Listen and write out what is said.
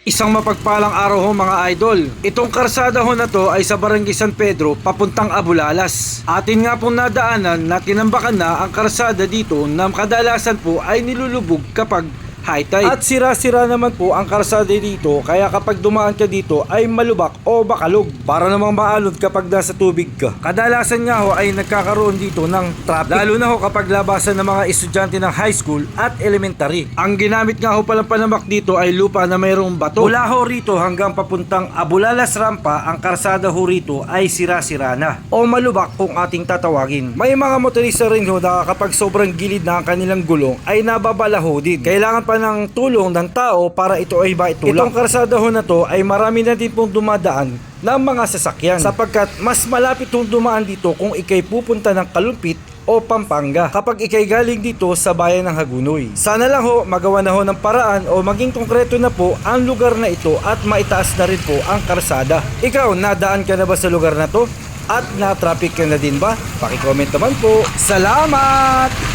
Isang mapagpalang araw ho mga idol. Itong karsada ho na to ay sa Barangay San Pedro papuntang Abulalas. Atin nga pong nadaanan na tinambakan na ang karsada dito na kadalasan po ay nilulubog kapag high tide. At sira-sira naman po ang karsada dito, kaya kapag dumaan ka dito ay malubak o bakalog para namang maalod kapag nasa tubig ka. Kadalasan nga ho ay nagkakaroon dito ng traffic, lalo na ho kapag labasan ng mga estudyante ng high school at elementary. Ang ginamit nga ho palang panamak dito ay lupa na mayroong bato. Mula ho rito hanggang papuntang Abulalas rampa, ang karsada ho rito ay sira-sira na o malubak kung ating tatawagin. May mga motorista rin ho na kapag sobrang gilid na ang kanilang gulong ay nababala ho din. Kailangan pa ng tulong ng tao para ito ay maitulak. Itong karsada ho na to ay marami na din pong dumadaan ng mga sasakyan, sapagkat mas malapit hong dumaan dito kung ikay pupunta ng Kalumpit o Pampanga kapag ikay galing dito sa bayan ng Hagunoy. Sana lang ho magawa na ho ng paraan o maging konkreto na po ang lugar na ito at maitaas na rin po ang karsada. Ikaw, nadaan ka na ba sa lugar na to? At na-traffic ka na din ba? Paki-comment naman po. Salamat!